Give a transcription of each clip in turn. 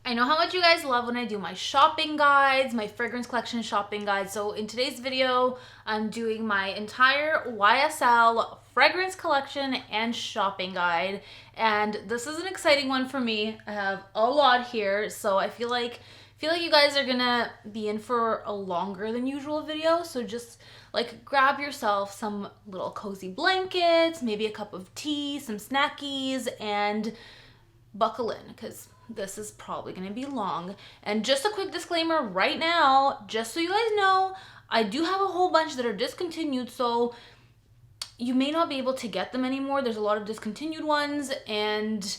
I know how much you guys love when I do my shopping guides, my fragrance collection shopping guides. So in today's video, I'm doing my entire YSL fragrance collection and shopping guide. And this is an exciting one for me. I have a lot here, so I feel like you guys are gonna be in for a longer than usual video. So just like grab yourself some little cozy blankets, maybe a cup of tea, some snackies, and buckle in because this is probably going to be long. And just a quick disclaimer right now, just so you guys know, I do have a whole bunch that are discontinued, so you may not be able to get them anymore. There's a lot of discontinued ones, and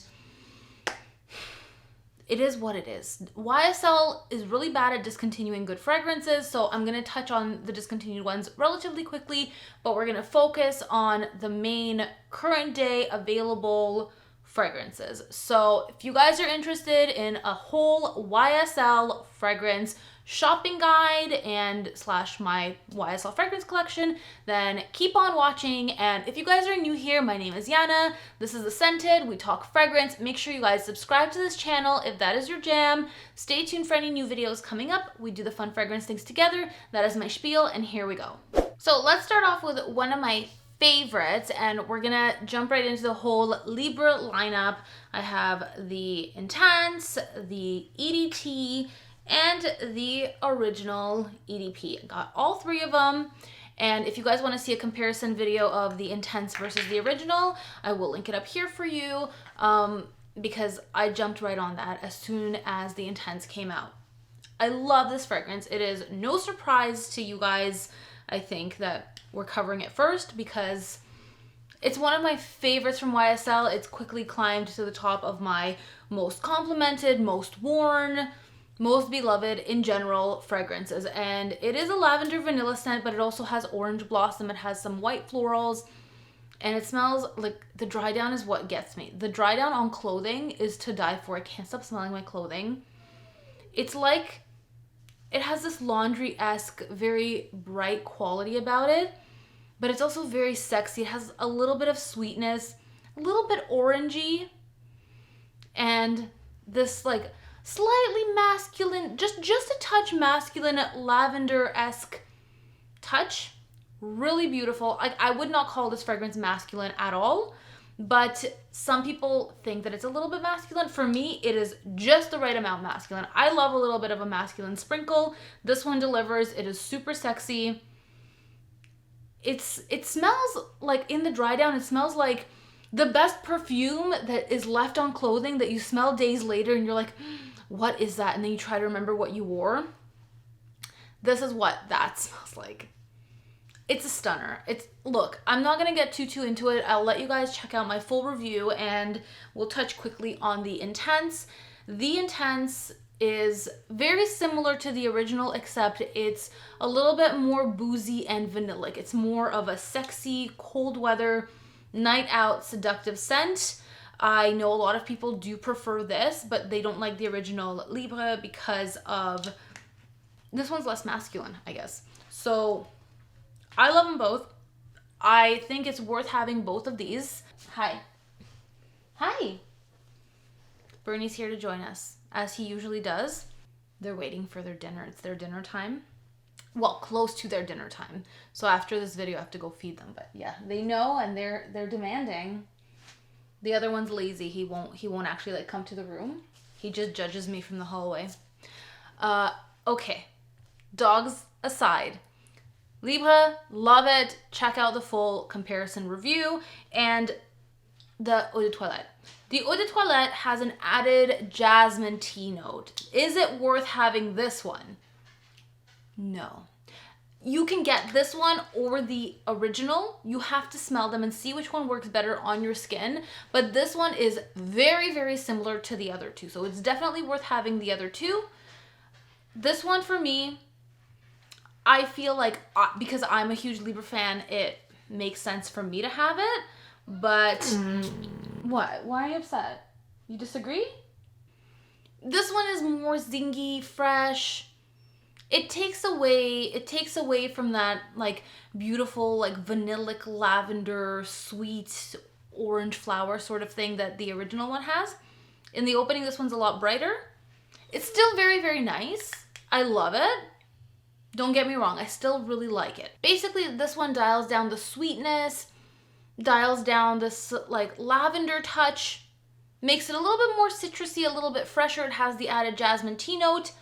it is what it is. YSL is really bad at discontinuing good fragrances, so I'm going to touch on the discontinued ones relatively quickly, but we're going to focus on the main current day available fragrances. So if you guys are interested in a whole YSL fragrance shopping guide and / my YSL fragrance collection, then keep on watching. And if you guys are new here, my name is Yana. This is The Scented. We talk fragrance. Make sure you guys subscribe to this channel if that is your jam. Stay tuned for any new videos coming up. We do the fun fragrance things together. That is my spiel, and here we go. So let's start off with one of my favorites, and we're gonna jump right into the whole Libre lineup. I have the Intense, the EDT, and the original EDP. I got all three of them, and if you guys want to see a comparison video of the Intense versus the original, I will link it up here for you, because I jumped right on that as soon as the Intense came out. I love this fragrance. It is no surprise to you guys, I think, that we're covering it first because it's one of my favorites from YSL. It's quickly climbed to the top of my most complimented, most worn, most beloved in general fragrances. And it is a lavender vanilla scent, but it also has orange blossom. It has some white florals, and it smells like the dry down is what gets me. The dry down on clothing is to die for. I can't stop smelling my clothing. It's like it has this laundry-esque, very bright quality about it, but it's also very sexy. It has a little bit of sweetness, a little bit orangey, and this like slightly masculine, just a touch masculine lavender-esque touch. Really beautiful. I would not call this fragrance masculine at all, but some people think that it's a little bit masculine. For me, it is just the right amount masculine. I love a little bit of a masculine sprinkle. This one delivers. It is super sexy. It smells like, in the dry down, it smells like the best perfume that is left on clothing that you smell days later and you're like, what is that? And then you try to remember what you wore. This is what that smells like. It's a stunner. Look, I'm not going to get too into it. I'll let you guys check out my full review, and we'll touch quickly on the Intense. The Intense is very similar to the original, except it's a little bit more boozy and vanillic. It's more of a sexy, cold weather, night out, seductive scent. I know a lot of people do prefer this, but they don't like the original Libre because of this one's less masculine, I guess. So I love them both. I think it's worth having both of these. Hi. Hi. Bernie's here to join us, as he usually does. They're waiting for their dinner. It's their dinner time. Well, close to their dinner time. So after this video, I have to go feed them. But yeah, they know, and they're demanding. The other one's lazy. He won't actually like come to the room. He just judges me from the hallway. Okay. Dogs aside. Libre, love it. Check out the full comparison review. And the Eau de Toilette. The Eau de Toilette has an added jasmine tea note. Is it worth having this one? No. You can get this one or the original. You have to smell them and see which one works better on your skin. But this one is very, very similar to the other two. So it's definitely worth having the other two. This one for me, I feel like because I'm a huge Libre fan, it makes sense for me to have it. But what? Why are you upset? You disagree? This one is more zingy, fresh. It takes away from that like beautiful like vanillic lavender sweet orange flower sort of thing that the original one has. In the opening, this one's a lot brighter. It's still very, very nice. I love it. Don't get me wrong, I still really like it. Basically, this one dials down the sweetness, dials down this like lavender touch, makes it a little bit more citrusy, a little bit fresher. It has the added jasmine tea note.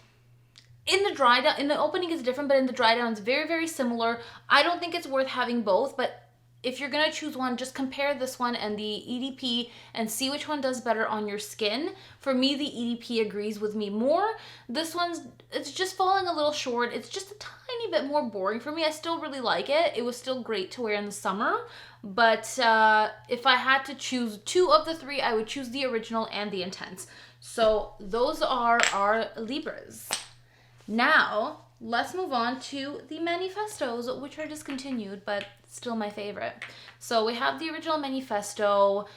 In the dry down, in the opening it's different, but in the dry down it's very, very similar. I don't think it's worth having both, but if you're gonna choose one, just compare this one and the EDP and see which one does better on your skin. For me, the EDP agrees with me more. This one's, it's just falling a little short. It's just a tiny bit more boring for me. I still really like it. It was still great to wear in the summer, but if I had to choose two of the three, I would choose the original and the intense. So those are our Libres. Now, let's move on to the Manifestos, which are discontinued, but still my favorite. So we have the original Manifesto.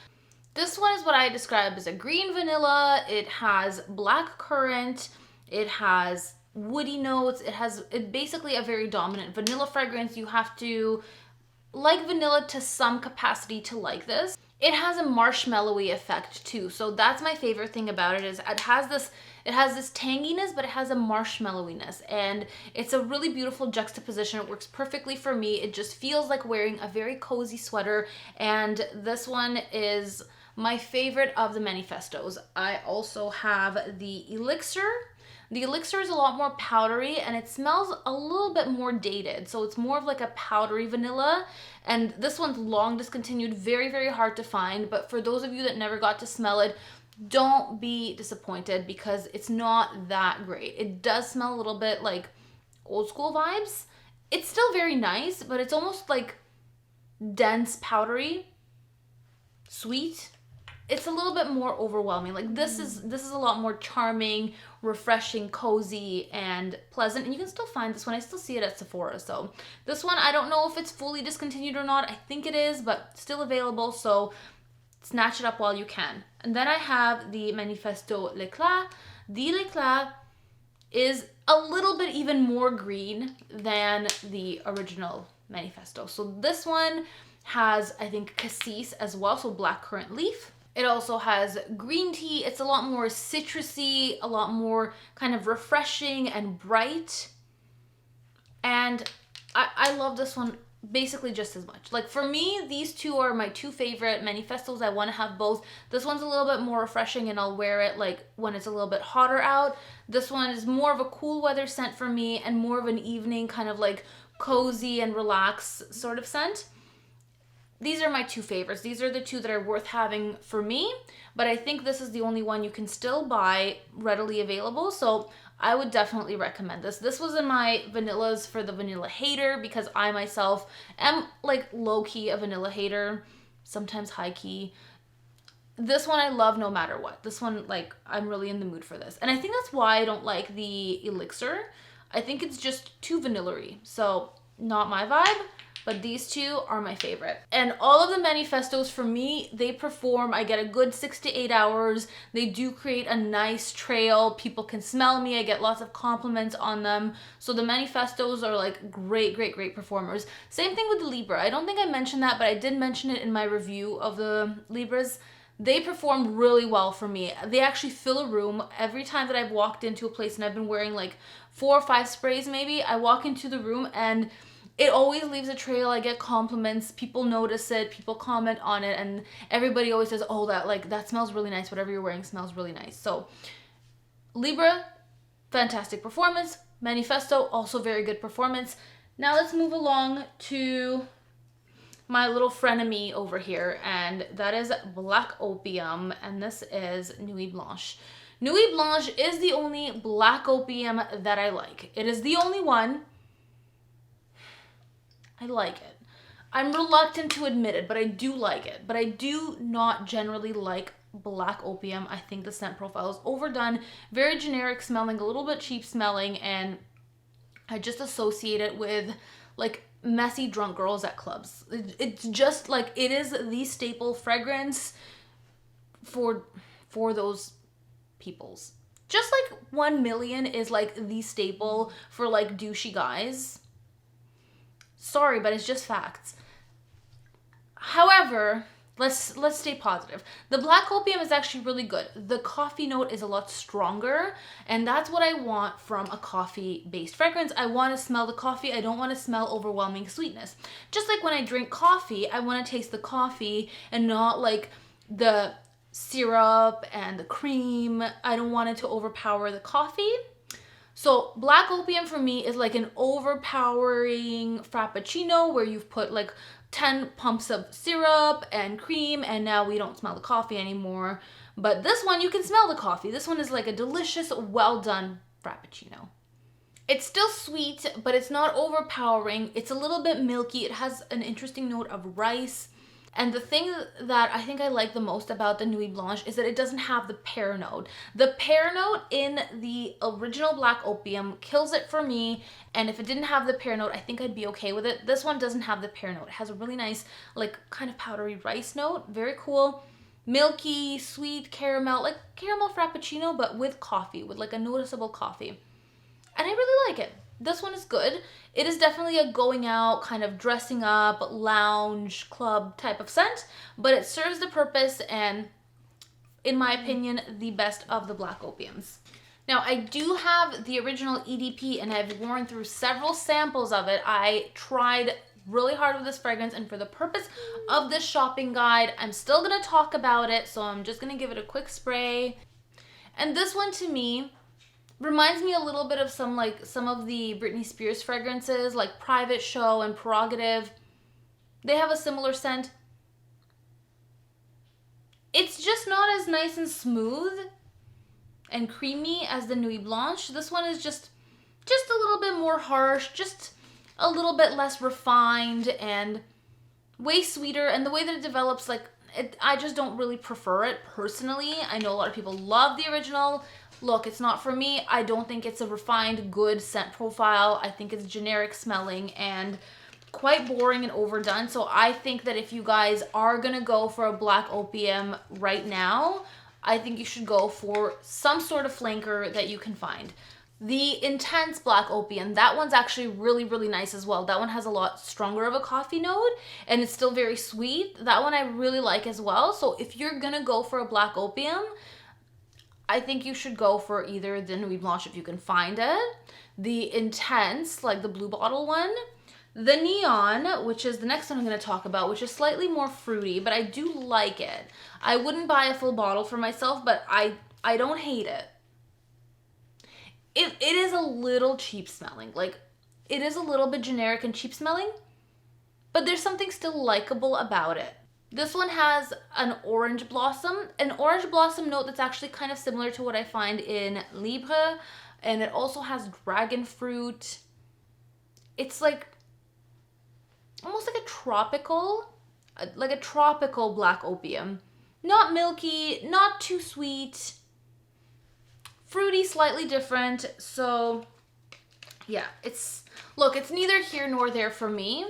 This one is what I describe as a green vanilla. It has black currant. It has woody notes. It basically a very dominant vanilla fragrance. You have to like vanilla to some capacity to like this. It has a marshmallowy effect too. So that's my favorite thing about it, is it has this tanginess, but it has a marshmallowiness, and it's a really beautiful juxtaposition. It works perfectly for me. It just feels like wearing a very cozy sweater, and this one is my favorite of the Manifestos. I also have the Elixir. The Elixir is a lot more powdery and it smells a little bit more dated. So it's more of like a powdery vanilla. And this one's long discontinued, very, very hard to find. But for those of you that never got to smell it, don't be disappointed because it's not that great. It does smell a little bit like old school vibes. It's still very nice, but it's almost like dense, powdery, sweet. It's a little bit more overwhelming. Like this is a lot more charming, refreshing, cozy, and pleasant. And you can still find this one. I still see it at Sephora. So this one, I don't know if it's fully discontinued or not. I think it is, but still available. So snatch it up while you can. And then I have the Manifesto L'Eclat. The L'Eclat is a little bit even more green than the original Manifesto. So this one has, I think, cassis as well, so black currant leaf. It also has green tea. It's a lot more citrusy, a lot more kind of refreshing and bright. And I love this one basically just as much. Like for me, these two are my two favorite Manifestos. I want to have both. This one's a little bit more refreshing and I'll wear it like when it's a little bit hotter out. This one is more of a cool weather scent for me and more of an evening kind of like cozy and relaxed sort of scent. These are my two favorites. These are the two that are worth having for me, but I think this is the only one you can still buy readily available. So I would definitely recommend this. This was in my vanillas for the vanilla hater because I myself am like low-key a vanilla hater, sometimes high-key. This one I love no matter what. This one, like, I'm really in the mood for this. And I think that's why I don't like the Elixir. I think it's just too vanilla-y. So not my vibe. But these two are my favorite. And all of the Manifestos for me, they perform. I get a good 6 to 8 hours. They do create a nice trail. People can smell me. I get lots of compliments on them. So the Manifestos are like great, great, great performers. Same thing with the Libre. I don't think I mentioned that, but I did mention it in my review of the Libres. They perform really well for me. They actually fill a room. Every time that I've walked into a place and I've been wearing like 4 or 5 sprays maybe, I walk into the room and it always leaves a trail. I get compliments. People notice it. People comment on it. And everybody always says, oh, that smells really nice. Whatever you're wearing smells really nice. So Libre, fantastic performance. Manifesto, also very good performance. Now let's move along to my little frenemy over here. And that is Black Opium. And this is Nuit Blanche. Nuit Blanche is the only Black Opium that I like. It is the only one. I like it. I'm reluctant to admit it, but I do like it. But I do not generally like Black Opium. I think the scent profile is overdone, very generic smelling, a little bit cheap smelling, and I just associate it with like messy drunk girls at clubs. It's just like, it is the staple fragrance for those peoples. Just like 1 million is like the staple for like douchey guys. Sorry, but it's just facts. However, Let's stay positive. The Black Opium is actually really good. The coffee note is a lot stronger, and that's what I want from a coffee-based fragrance. I want to smell the coffee. I don't want to smell overwhelming sweetness. Just like when I drink coffee, I want to taste the coffee and not like the syrup and the cream. I don't want it to overpower the coffee. So Black Opium for me is like an overpowering frappuccino where you've put like 10 pumps of syrup and cream, and now we don't smell the coffee anymore. But this one, you can smell the coffee. This one is like a delicious, well done frappuccino. It's still sweet, but it's not overpowering. It's a little bit milky. It has an interesting note of rice. And the thing that I think I like the most about the Nuit Blanche is that it doesn't have the pear note. The pear note in the original Black Opium kills it for me. And if it didn't have the pear note, I think I'd be okay with it. This one doesn't have the pear note. It has a really nice, like, kind of powdery rice note. Very cool. Milky, sweet caramel, like caramel frappuccino, but with coffee, with like a noticeable coffee. And I really like it. This one is good. It is definitely a going out, kind of dressing up, lounge, club type of scent, but it serves the purpose and, in my opinion, the best of the Black Opiums. Now, I do have the original EDP and I've worn through several samples of it. I tried really hard with this fragrance, and for the purpose of this shopping guide, I'm still going to talk about it, so I'm just going to give it a quick spray. And this one to me reminds me a little bit of some of the Britney Spears fragrances, like Private Show and Prerogative. They have a similar scent. It's just not as nice and smooth and creamy as the Nuit Blanche. This one is just a little bit more harsh, just a little bit less refined and way sweeter. And the way that it develops, I just don't really prefer it personally. I know a lot of people love the original. Look, it's not for me. I don't think it's a refined, good scent profile. I think it's generic smelling and quite boring and overdone. So I think that if you guys are gonna go for a Black Opium right now, I think you should go for some sort of flanker that you can find. The Intense Black Opium, that one's actually really, really nice as well. That one has a lot stronger of a coffee note and it's still very sweet. That one I really like as well. So if you're gonna go for a Black Opium, I think you should go for either the Nuit Blanche if you can find it, the Intense, like the blue bottle one, the Neon, which is the next one I'm going to talk about, which is slightly more fruity, but I do like it. I wouldn't buy a full bottle for myself, but I don't hate it. It is a little cheap smelling. Like, it is a little bit generic and cheap smelling, but there's something still likable about it. This one has an orange blossom note that's actually kind of similar to what I find in Libre, and it also has dragon fruit. It's like almost like a tropical Black Opium. Not milky, not too sweet, fruity, slightly different. So yeah, it's neither here nor there for me,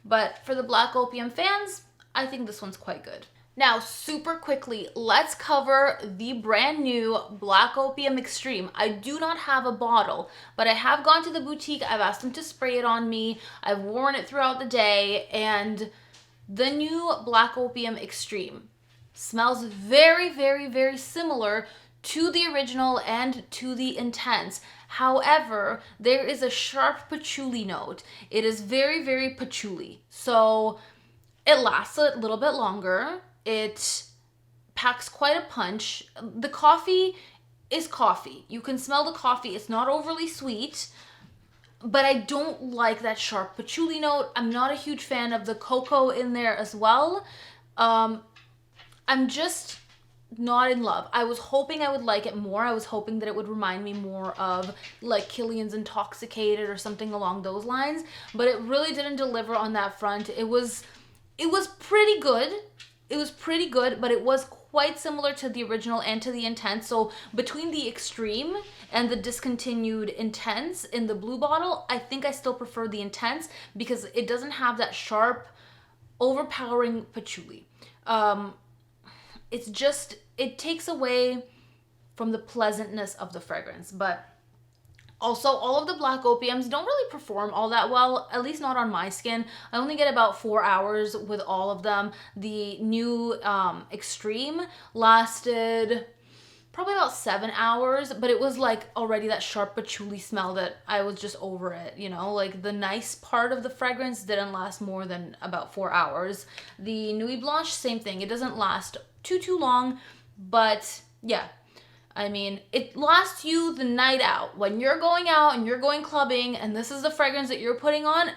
but for the Black Opium fans, I think this one's quite good. Now, super quickly, let's cover the brand new Black Opium Extreme. I do not have a bottle, but I have gone to the boutique. I've asked them to spray it on me. I've worn it throughout the day, and the new Black Opium Extreme smells very, very, very similar to the original and to the Intense. However, there is a sharp patchouli note. It is very, very patchouli. So it lasts a little bit longer. It packs quite a punch. The coffee is coffee. You can smell the coffee. It's not overly sweet, but I don't like that sharp patchouli note. I'm not a huge fan of the cocoa in there as well. I'm just not in love. I was hoping I would like it more. I was hoping that it would remind me more of like Kilian's Intoxicated or something along those lines, but it really didn't deliver on that front. It was pretty good. It was pretty good, but it was quite similar to the original and to the Intense. So between the Extreme and the discontinued Intense in the blue bottle, I think I still prefer the Intense because it doesn't have that sharp, overpowering patchouli. It takes away from the pleasantness of the fragrance, but Also, all of the Black Opiums don't really perform all that well, at least not on my skin. I only get about 4 hours with all of them. The new Extreme lasted probably about 7 hours, but it was like already that sharp patchouli smell that I was just over it, you know? Like the nice part of the fragrance didn't last more than about 4 hours. The Nuit Blanche, same thing. It doesn't last too long, but yeah. I mean, it lasts you the night out. When you're going out and you're going clubbing and this is the fragrance that you're putting on,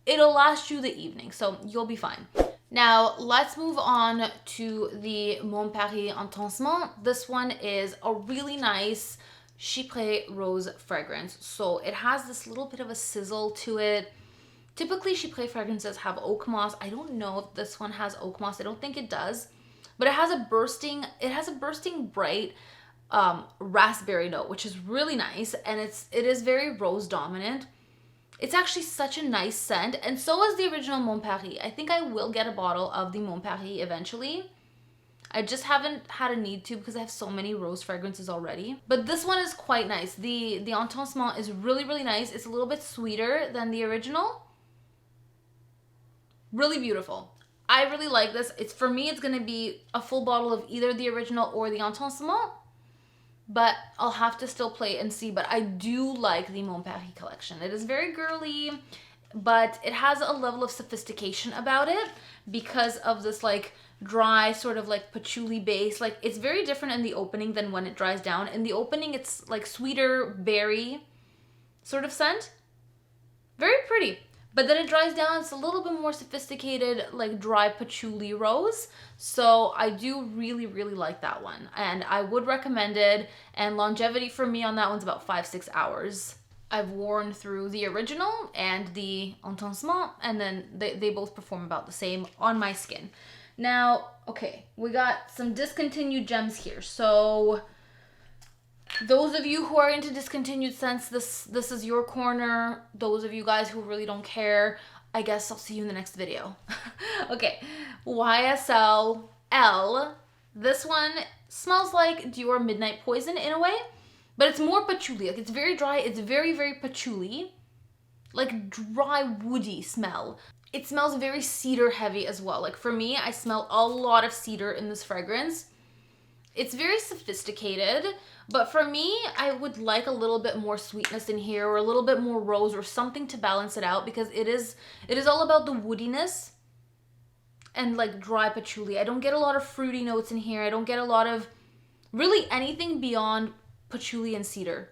it'll last you the evening, so you'll be fine. Now, let's move on to the Mon Paris Intensement. This one is a really nice Chypre rose fragrance. So it has this little bit of a sizzle to it. Typically, Chypre fragrances have oak moss. I don't know if this one has oak moss. I don't think it does. But it has a bursting bright raspberry note, which is really nice. And it is very rose dominant. It's actually such a nice scent, and so is the original Mon Paris. I think I will get a bottle of the Mon Paris eventually. I just haven't had a need to because I have so many rose fragrances already. But this one is quite nice. The Intensement is really, really nice. It's a little bit sweeter than the original. Really beautiful. I really like this. For me, it's going to be a full bottle of either the original or the Intensement. But I'll have to still play and see. But I do like the Mon Paris collection. It is very girly, but it has a level of sophistication about it because of this like dry sort of like patchouli base. Like it's very different in the opening than when it dries down. In the opening, it's like sweeter berry sort of scent. Very pretty. But then it dries down, it's a little bit more sophisticated, like dry patchouli rose. So I do really, really like that one. And I would recommend it. And longevity for me on that one's about 5-6 hours. I've worn through the original and the Intensement, and then they both perform about the same on my skin. Now, okay, we got some discontinued gems here. So those of you who are into discontinued scents, this is your corner. Those of you guys who really don't care, I guess I'll see you in the next video. Okay, YSL L. This one smells like Dior Midnight Poison in a way, but it's more patchouli. Like it's very dry. It's very, very patchouli. Like dry, woody smell. It smells very cedar heavy as well. Like for me, I smell a lot of cedar in this fragrance. It's very sophisticated, but for me, I would like a little bit more sweetness in here or a little bit more rose or something to balance it out because it is all about the woodiness and like dry patchouli. I don't get a lot of fruity notes in here. I don't get a lot of really anything beyond patchouli and cedar.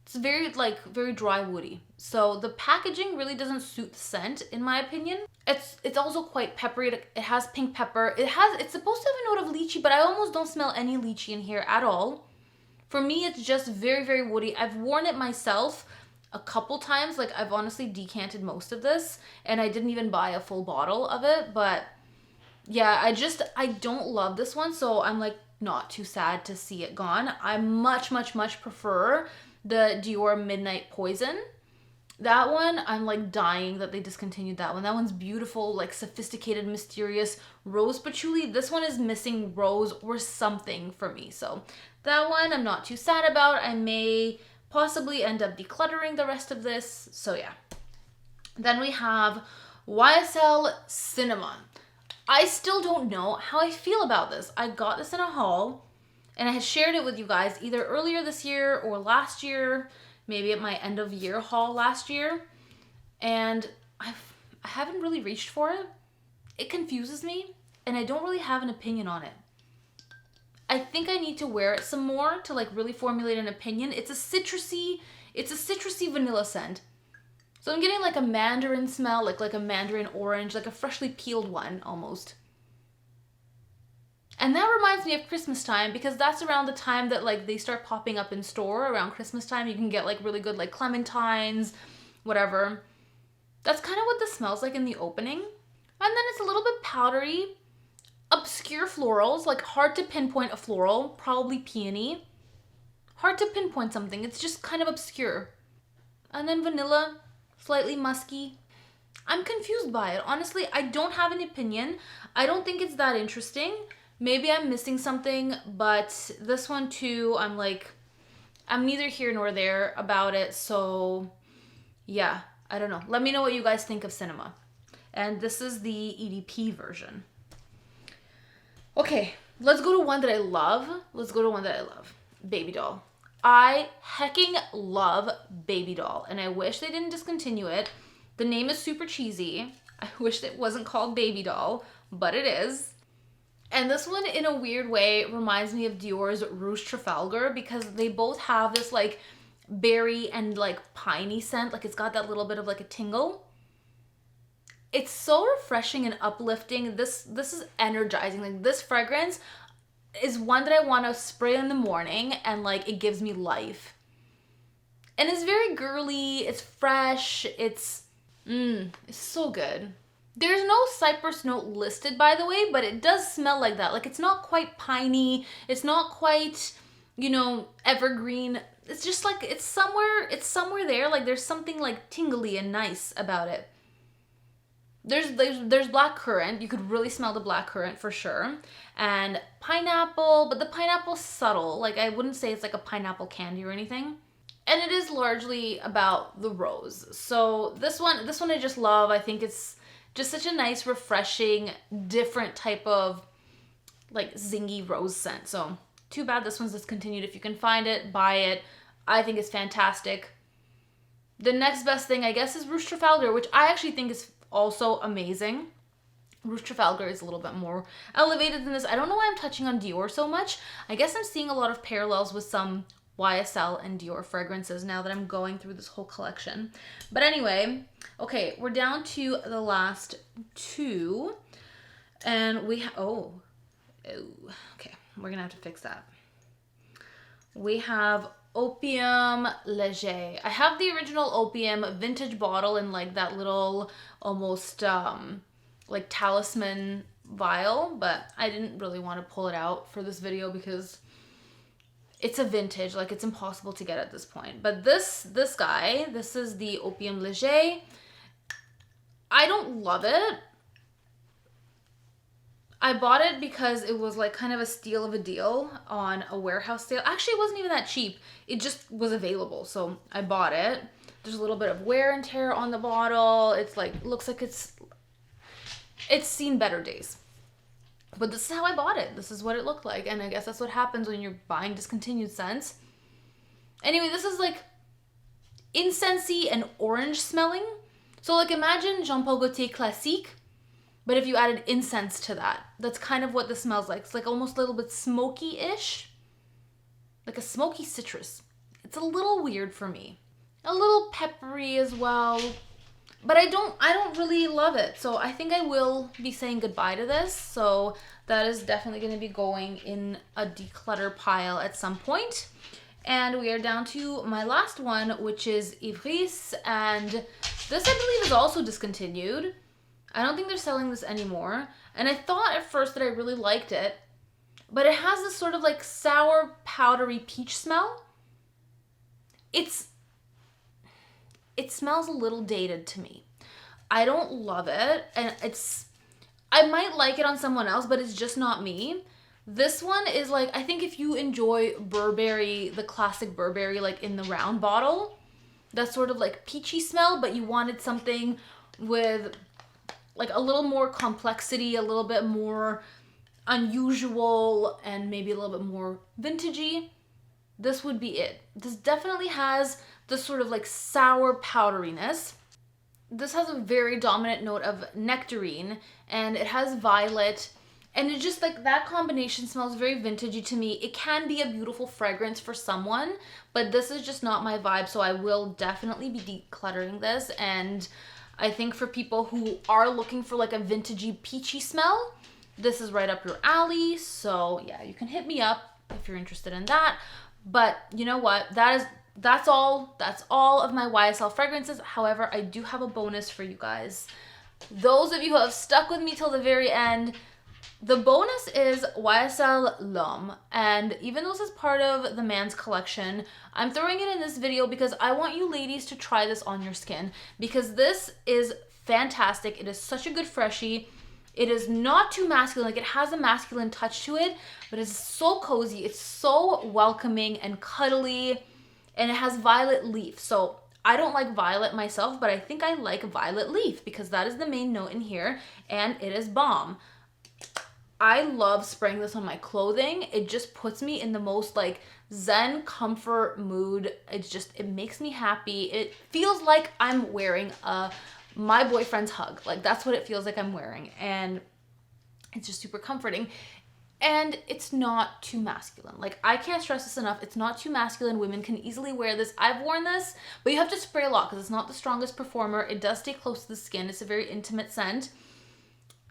It's very dry woody. So the packaging really doesn't suit the scent in my opinion. It's also quite peppery. It has pink pepper. It's supposed to have a note of lychee, but I almost don't smell any lychee in here at all. For me, it's just very, very woody. I've worn it myself a couple times. Like I've honestly decanted most of this and I didn't even buy a full bottle of it, but yeah, I don't love this one. So I'm like not too sad to see it gone. I much, much, much prefer the Dior Midnight Poison. That one, I'm like dying that they discontinued that one. That one's beautiful, like sophisticated, mysterious rose patchouli. This one is missing rose or something for me. So that one I'm not too sad about. I may possibly end up decluttering the rest of this. So yeah. Then we have YSL Cinnamon. I still don't know how I feel about this. I got this in a haul and I had shared it with you guys either earlier this year or last year. Maybe at my end of year haul last year, and I haven't really reached for it. It confuses me and I don't really have an opinion on it. I think I need to wear it some more to like really formulate an opinion. It's a citrusy vanilla scent. So I'm getting like a mandarin smell, like a mandarin orange, like a freshly peeled one almost. And that reminds me of Christmas time because that's around the time that like they start popping up in store around Christmas time. You can get like really good like clementines, whatever. That's kind of what this smells like in the opening. And then it's a little bit powdery, obscure florals, like hard to pinpoint a floral, probably peony. Hard to pinpoint something, it's just kind of obscure. And then vanilla, slightly musky. I'm confused by it. Honestly, I don't have an opinion. I don't think it's that interesting. Maybe I'm missing something, but this one too, I'm like, I'm neither here nor there about it. So yeah, I don't know. Let me know what you guys think of Cinema. And this is the EDP version. Okay, let's go to one that I love. Baby Doll. I hecking love Baby Doll, and I wish they didn't discontinue it. The name is super cheesy. I wish it wasn't called Baby Doll, but it is. And this one, in a weird way, reminds me of Dior's Rouge Trafalgar, because they both have this like berry and like piney scent. Like it's got that little bit of like a tingle. It's so refreshing and uplifting. This is energizing. Like this fragrance is one that I want to spray in the morning and like it gives me life. And it's very girly, it's fresh, it's so good. There's no cypress note listed, by the way, but it does smell like that. Like it's not quite piney, it's not quite, you know, evergreen. It's just like it's somewhere there. Like there's something like tingly and nice about it. There's black currant. You could really smell the black currant for sure. And pineapple, but the pineapple's subtle. Like I wouldn't say it's like a pineapple candy or anything. And it is largely about the rose. So this one I just love. I think it's just such a nice, refreshing, different type of like zingy rose scent. So too bad this one's discontinued. If you can find it, buy it. I think it's fantastic. The next best thing, I guess, is Rouge Trafalgar, which I actually think is also amazing. Rouge Trafalgar is a little bit more elevated than this. I don't know why I'm touching on Dior so much. I guess I'm seeing a lot of parallels with some YSL and Dior fragrances now that I'm going through this whole collection. But anyway, okay, we're down to the last two. And we okay, we're gonna have to fix that. We have Opium Léger. I have the original Opium vintage bottle in like that little almost like talisman vial, but I didn't really want to pull it out for this video because it's a vintage, like it's impossible to get at this point. But this is the Opium Léger. I don't love it. I bought it because it was like kind of a steal of a deal on a warehouse sale. Actually, it wasn't even that cheap. It just was available, so I bought it. There's a little bit of wear and tear on the bottle. It's like, looks like it's seen better days. But this is how I bought it. This is what it looked like. And I guess that's what happens when you're buying discontinued scents. Anyway, this is like incensey and orange smelling. So like imagine Jean Paul Gaultier Classique, but if you added incense to that, that's kind of what this smells like. It's like almost a little bit smoky-ish. Like a smoky citrus. It's a little weird for me. A little peppery as well. But I don't really love it. So I think I will be saying goodbye to this. So that is definitely going to be going in a declutter pile at some point. And we are down to my last one, which is Ivris. And this, I believe, is also discontinued. I don't think they're selling this anymore. And I thought at first that I really liked it. But it has this sort of like sour, powdery peach smell. It smells a little dated to me. I don't love it. And I might like it on someone else, but it's just not me. This one is like, I think if you enjoy Burberry, the classic Burberry, like in the round bottle, that sort of like peachy smell, but you wanted something with like a little more complexity, a little bit more unusual, and maybe a little bit more vintagey, this would be it. This definitely has this sort of like sour powderiness. This has a very dominant note of nectarine, and it has violet, and it just like that combination smells very vintagey to me. It can be a beautiful fragrance for someone, but this is just not my vibe, so I will definitely be decluttering this. And I think for people who are looking for like a vintagey peachy smell, this is right up your alley. So yeah, you can hit me up if you're interested in that. But you know what? That's all of my YSL fragrances. However, I do have a bonus for you guys. Those of you who have stuck with me till the very end, the bonus is YSL L'Homme. And even though this is part of the man's collection, I'm throwing it in this video because I want you ladies to try this on your skin, because this is fantastic. It is such a good freshie. It is not too masculine. Like, it has a masculine touch to it, but it's so cozy. It's so welcoming and cuddly. and it has violet leaf. So I don't like violet myself, but I think I like violet leaf because that is the main note in here, and it is bomb. I love spraying this on my clothing. It just puts me in the most like zen comfort mood. It makes me happy. It feels like I'm wearing my boyfriend's hug. Like that's what it feels like I'm wearing, and it's just super comforting. And it's not too masculine. Like, I can't stress this enough. It's not too masculine. Women can easily wear this. I've worn this, but you have to spray a lot because it's not the strongest performer. It does stay close to the skin. It's a very intimate scent,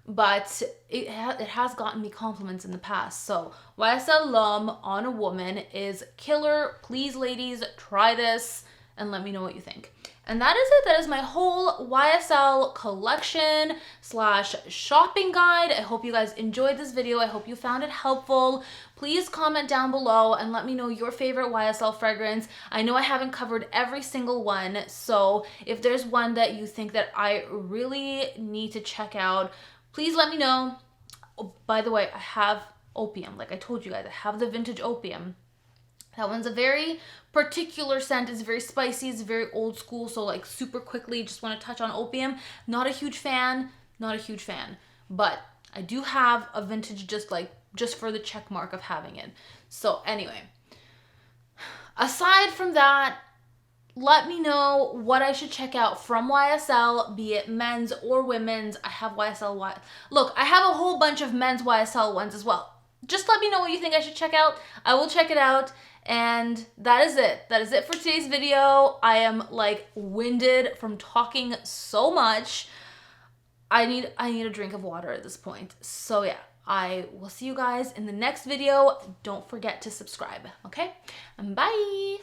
but it has gotten me compliments in the past. So YSL L'Homme on a woman is killer. Please, ladies, try this and let me know what you think. And that is it. That is my whole YSL collection / shopping guide. I hope you guys enjoyed this video. I hope you found it helpful. Please comment down below and let me know your favorite YSL fragrance. I know I haven't covered every single one, so if there's one that you think that I really need to check out, please let me know. Oh, by the way, I have Opium. Like I told you guys, I have the vintage Opium. That one's a very particular scent. It's very spicy. It's very old school. So like super quickly, just want to touch on Opium. Not a huge fan. Not a huge fan. But I do have a vintage just for the check mark of having it. So anyway, aside from that, let me know what I should check out from YSL, be it men's or women's. I have Look, I have a whole bunch of men's YSL ones as well. Just let me know what you think I should check out. I will check it out. And that is it. That is it for today's video. I am like winded from talking so much. I need a drink of water at this point. So yeah, I will see you guys in the next video. Don't forget to subscribe, okay? Bye.